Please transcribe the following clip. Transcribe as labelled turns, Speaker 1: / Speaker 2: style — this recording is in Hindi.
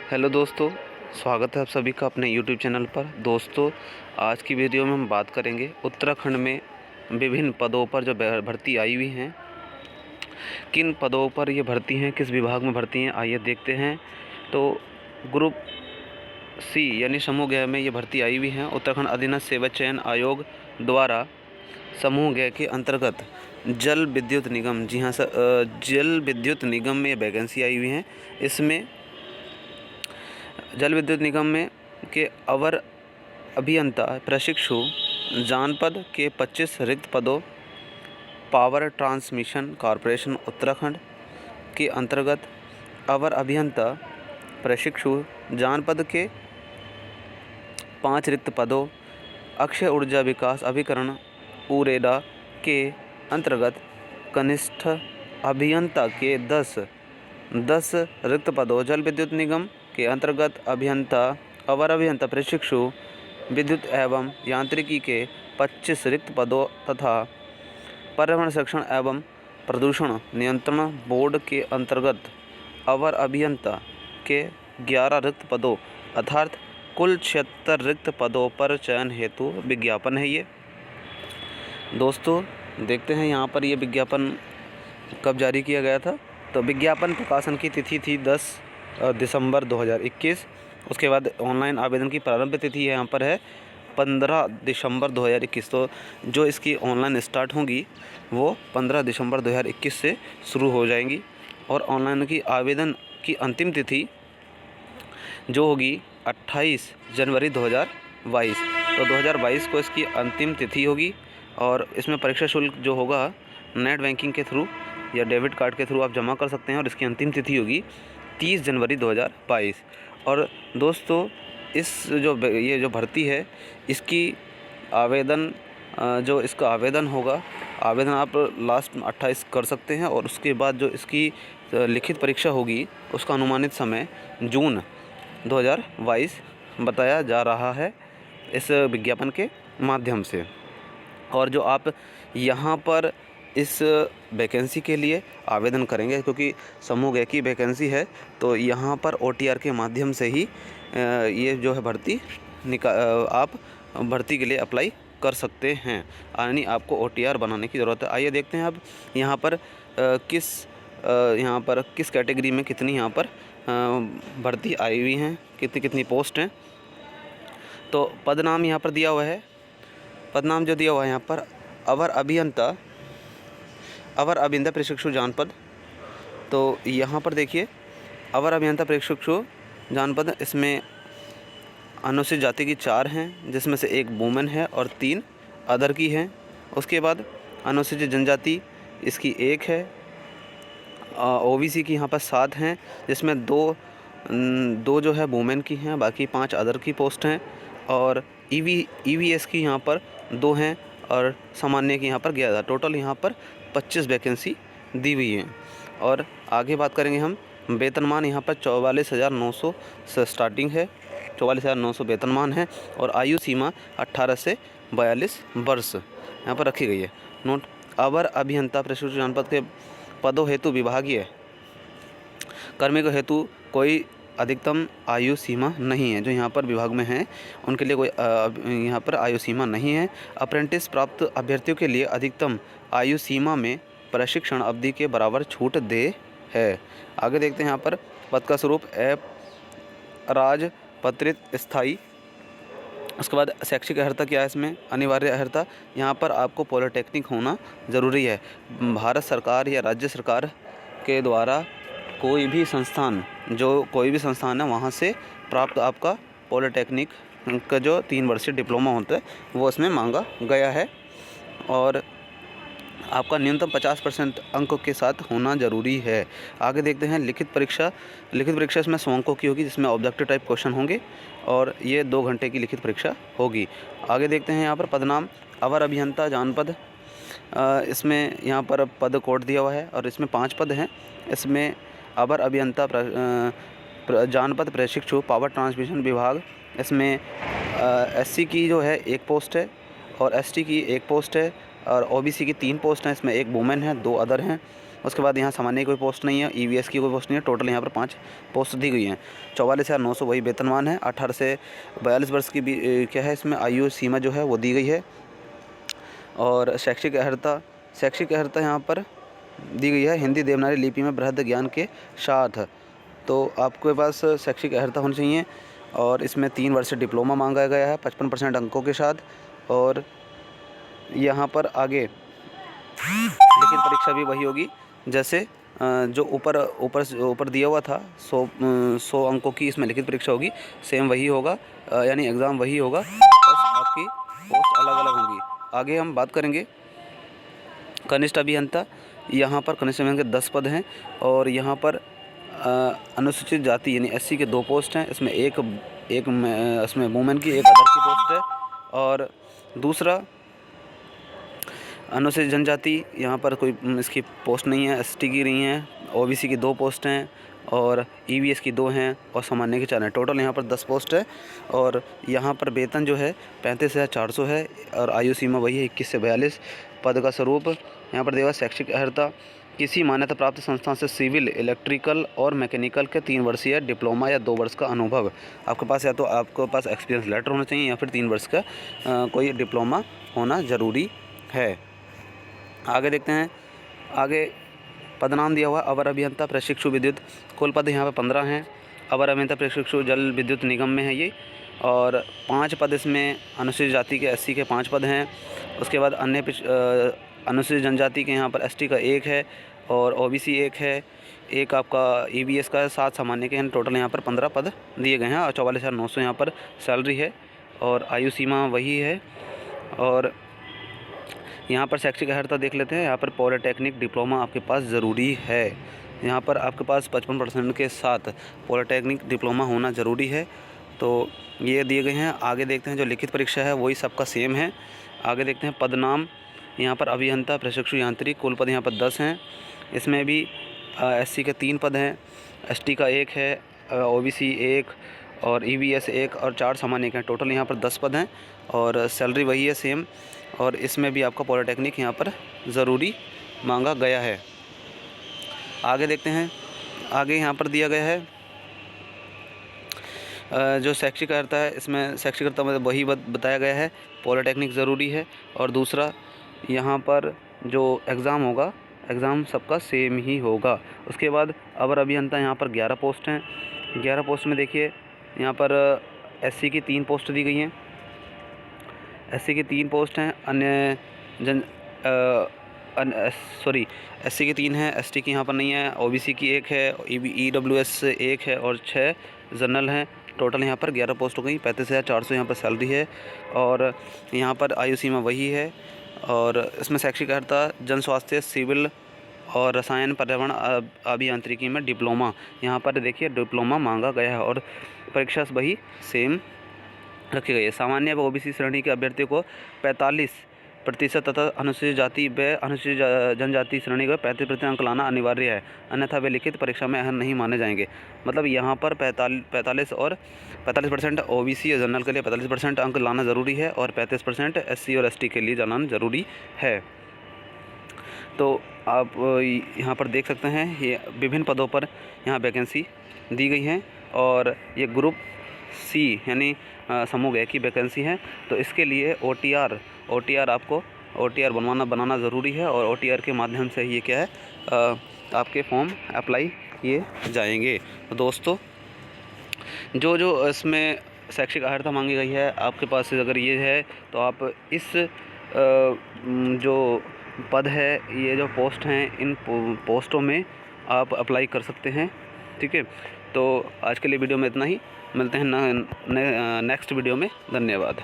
Speaker 1: हेलो दोस्तों, स्वागत है आप सभी का अपने यूट्यूब चैनल पर। दोस्तों, आज की वीडियो में हम बात करेंगे उत्तराखंड में विभिन्न पदों पर जो भर्ती आई हुई हैं, किन पदों पर ये भर्ती हैं, किस विभाग में भर्ती हैं, आइए देखते हैं। तो ग्रुप सी यानी समूह ग में ये भर्ती आई हुई हैं। उत्तराखंड अधीनस्थ सेवा चयन आयोग द्वारा समूह ग के अंतर्गत जल विद्युत निगम, जी हाँ सर, जल विद्युत निगम में वैकेंसी आई हुई हैं। इसमें जल विद्युत निगम में के अवर अभियंता प्रशिक्षु जानपद के 25 रिक्त पदों पावर ट्रांसमिशन कॉरपोरेशन उत्तराखंड के अंतर्गत अवर अभियंता प्रशिक्षु जानपद के 5 रिक्त पदों अक्षय ऊर्जा विकास अभिकरण उरेडा के अंतर्गत कनिष्ठ अभियंता के 10 रिक्त पदों जल विद्युत निगम के अंतर्गत अभियंता अवर अभियंता प्रशिक्षु विद्युत एवं यांत्रिकी के 25 रिक्त पदों तथा पर्यावरण संरक्षण एवं प्रदूषण नियंत्रण बोर्ड के अंतर्गत अवर अभियंता के 11 रिक्त पदों अर्थात कुल 76 रिक्त पदों पर चयन हेतु विज्ञापन है। ये दोस्तों देखते हैं यहाँ पर ये विज्ञापन कब जारी किया गया था। तो विज्ञापन प्रकाशन की तिथि थी 10 दिसंबर 2021। उसके बाद ऑनलाइन आवेदन की प्रारंभ तिथि यहाँ पर है 15 दिसंबर 2021। तो जो इसकी ऑनलाइन स्टार्ट होंगी वो 15 दिसंबर 2021 से शुरू हो जाएंगी और ऑनलाइन की आवेदन की अंतिम तिथि जो होगी 28 जनवरी 2022। तो 2022 को इसकी अंतिम तिथि होगी और इसमें परीक्षा शुल्क जो होगा नेट बैंकिंग के थ्रू या डेबिट कार्ड के थ्रू आप जमा कर सकते हैं और इसकी अंतिम तिथि होगी 30 जनवरी 2022। और दोस्तों ये जो भर्ती है इसकी आवेदन जो इसका आवेदन होगा, आवेदन आप लास्ट 28 कर सकते हैं और उसके बाद जो इसकी लिखित परीक्षा होगी उसका अनुमानित समय जून 2022 बताया जा रहा है इस विज्ञापन के माध्यम से। और जो आप यहाँ पर इस वैकेंसी के लिए आवेदन करेंगे, क्योंकि समूह ग की वैकेंसी है, तो यहाँ पर OTR के माध्यम से ही ये जो है भर्ती आप भर्ती के लिए अप्लाई कर सकते हैं, यानी आपको OTR बनाने की ज़रूरत है। आइए देखते हैं अब यहाँ पर किस कैटेगरी में कितनी यहाँ पर भर्ती आई हुई हैं, कितनी पोस्ट हैं। तो पद नाम यहाँ पर दिया हुआ है, पद नाम जो दिया हुआ है यहाँ पर अवर अभियंता प्रशिक्षु जानपद। तो यहाँ पर देखिए अवर अभियंता प्रशिक्षु जानपद, इसमें अनुसूचित जाति की 4 हैं जिसमें से 1 वुमेन है और 3 अदर की हैं। उसके बाद अनुसूचित जनजाति इसकी 1 है, OBC की यहाँ पर 7 हैं जिसमें 2 जो है वुमेन की हैं, बाकी 5 अदर की पोस्ट हैं। और EVS की यहाँ पर 2 हैं और सामान्य की यहाँ पर 11। टोटल यहाँ पर 25 वैकेंसी दी हुई हैं। और आगे बात करेंगे हम वेतनमान, यहाँ पर 44,900 से स्टार्टिंग है, 44,900 वेतनमान है और आयु सीमा 18 से 42 वर्ष यहाँ पर रखी गई है। नोट, अवर अभियंता प्रशिक्षु जनपद के पदों हेतु विभागीय कार्मिकों हेतु कोई अधिकतम आयु सीमा नहीं है। जो यहाँ पर विभाग में हैं उनके लिए कोई यहाँ पर आयु सीमा नहीं है। अप्रेंटिस प्राप्त अभ्यर्थियों के लिए अधिकतम आयु सीमा में प्रशिक्षण अवधि के बराबर छूट दे है। आगे देखते हैं यहाँ पर पद का स्वरूप राजपत्रित स्थायी। उसके बाद शैक्षिक अर्हता क्या है, इसमें अनिवार्य अर्हता यहाँ पर आपको पॉलिटेक्निक होना ज़रूरी है। भारत सरकार या राज्य सरकार के द्वारा कोई भी संस्थान है वहाँ से प्राप्त आपका पॉलिटेक्निक का जो 3 वर्षीय डिप्लोमा होता है वो इसमें मांगा गया है। और आपका न्यूनतम 50% अंक के साथ होना ज़रूरी है। आगे देखते हैं लिखित परीक्षा इसमें 100 अंकों की होगी जिसमें ऑब्जेक्टिव टाइप क्वेश्चन होंगे और ये 2 घंटे की लिखित परीक्षा होगी। आगे देखते हैं यहाँ पर पदनाम अवर अभियंता जानपद, इसमें यहाँ पर पद कोड दिया हुआ है और इसमें 5 पद हैं। इसमें अवर अभियंता जानपद प्रशिक्षु पावर ट्रांसमिशन विभाग, इसमें SC की जो है 1 पोस्ट है और ST की 1 पोस्ट है और OBC की 3 पोस्ट हैं। इसमें 1 वुमेन है, 2 अदर हैं। उसके बाद यहाँ सामान्य की कोई पोस्ट नहीं है, EVS की कोई पोस्ट नहीं है। टोटल यहाँ पर 5 पोस्ट दी गई हैं। 44,900 वही वेतनमान है। 18 से 42 वर्ष की भी क्या है इसमें आयु सीमा जो है वो दी गई है। और शैक्षिक अर्हता यहाँ पर दी गई है हिंदी देवनागरी लिपि में बृहद ज्ञान के साथ। तो आपके पास शैक्षिक अर्हता होनी चाहिए। और इसमें 3 वर्ष डिप्लोमा मांगा गया है 55% अंकों के साथ। और यहाँ पर आगे लिखित परीक्षा भी वही होगी जैसे जो ऊपर दिया हुआ था 100 अंकों की इसमें लिखित परीक्षा होगी, सेम वही होगा, यानी एग्ज़ाम वही होगा, बस आपकी पोस्ट अलग अलग होंगी। आगे हम बात करेंगे कनिष्ठ अभियंता। यहाँ पर कनिष्ठ अभियंता के 10 पद हैं। और यहाँ पर अनुसूचित जाति यानी SC के 2 पोस्ट हैं। इसमें एक इसमें वुमेन की, एक अदर की पोस्ट है। और दूसरा अनुसूचित जनजाति, यहाँ पर कोई इसकी पोस्ट नहीं है, ST की नहीं है। OBC की 2 पोस्ट हैं और EVS की 2 हैं और सामान्य की 4 हैं। टोटल यहाँ पर 10 पोस्ट है। और यहाँ पर वेतन जो है 35,400 है और आयु सीमा वही है 21 से 42। पद का स्वरूप यहाँ पर देगा शैक्षिक अर्हता किसी मान्यता प्राप्त संस्थान से सिविल, इलेक्ट्रिकल और मैकेनिकल के 3 वर्षीय डिप्लोमा या 2 वर्ष का अनुभव आपके पास, या तो आपके पास एक्सपीरियंस लेटर होना चाहिए या फिर 3 वर्ष का कोई डिप्लोमा होना ज़रूरी है। आगे देखते हैं। आगे पदनाम दिया हुआ अवर अभियंता प्रशिक्षु विद्युत। कुल पद यहाँ पर 15 हैं। अवर अभियंता प्रशिक्षु जल विद्युत निगम में है ये। और 5 पद इसमें अनुसूचित जाति के, SC के 5 पद हैं। उसके बाद अन्य अनुसूचित जनजाति के यहाँ पर ST का 1 है और OBC 1 है। एक आपका EVS का 7 सामान्य के हैं। टोटल यहाँ पर 15 पद दिए गए हैं और 44,900 यहाँ पर सैलरी है और आयु सीमा वही है। और यहाँ पर शैक्षिक अर्हता देख लेते हैं। यहाँ पर पॉलिटेक्निक डिप्लोमा आपके पास ज़रूरी है। यहाँ पर आपके पास 55% के साथ पॉलिटेक्निक डिप्लोमा होना ज़रूरी है। तो ये दिए गए हैं। आगे देखते हैं जो लिखित परीक्षा है वही सबका सेम है। आगे देखते हैं पदनाम। यहाँ पर अभियंता प्रशिक्षु यांत्रिक, कुल पद यहाँ पर 10 हैं। इसमें भी SC के 3 पद हैं, ST का 1 है, OBC 1 और EVS 1 और 4 सामान्य हैं। टोटल यहाँ पर 10 पद हैं और सैलरी वही है सेम। और इसमें भी आपका पॉलिटेक्निक यहाँ पर ज़रूरी मांगा गया है। आगे देखते हैं। आगे यहाँ पर दिया गया है जो शैक्षिक अर्हता है, इसमें शैक्षिक अर्हता में वही बताया गया है, पॉलिटेक्निक ज़रूरी है। और दूसरा यहाँ पर जो एग्ज़ाम होगा, एग्ज़ाम सबका सेम ही होगा। उसके बाद अवर अभियंता यहाँ पर 11 पोस्ट हैं। 11 पोस्ट में देखिए यहाँ पर SC की 3 पोस्ट दी गई हैं। SC की 3 पोस्ट हैं। SC की 3 हैं, ST की यहाँ पर नहीं है। OBC की 1 है, EWS 1 है और 6 जनरल हैं। टोटल यहाँ पर 11 पोस्ट हो गई। 35,400 यहाँ पर सैलरी है और यहाँ पर आयु सीमा वही है। और इसमें शैक्षिक अर्हता जन स्वास्थ्य, सिविल और रसायन पर्यावरण अभियांत्रिकी में डिप्लोमा, यहाँ पर देखिए डिप्लोमा मांगा गया है और परीक्षा वही सेम रखी गई है। सामान्य व OBC श्रेणी के अभ्यर्थियों को 45% तथा अनुसूचित जाति व अनुसूचित जनजाति श्रेणी को 35% अंक लाना अनिवार्य है, अन्यथा वे लिखित परीक्षा में अहम नहीं माने जाएंगे। मतलब यहाँ पर 45% OBC और जनरल के लिए 45% अंक लाना ज़रूरी है और 35% SC और ST के लिए जाना ज़रूरी है। तो आप यहाँ पर देख सकते हैं ये विभिन्न पदों पर यहाँ वैकेंसी दी गई हैं और ये ग्रुप C यानी समूह ग की वैकेंसी है। तो इसके लिए OTR आपको OTR बनाना ज़रूरी है और OTR के माध्यम से ये क्या है आपके फॉर्म अप्लाई किए जाएंगे। तो दोस्तों जो इसमें शैक्षिक अर्हता मांगी गई है आपके पास अगर ये है तो आप इस जो पद है, ये जो पोस्ट हैं, इन पोस्टों में आप अप्लाई कर सकते हैं। ठीक है, तो आज के लिए वीडियो में इतना ही। मिलते हैं नेक्स्ट वीडियो में। धन्यवाद।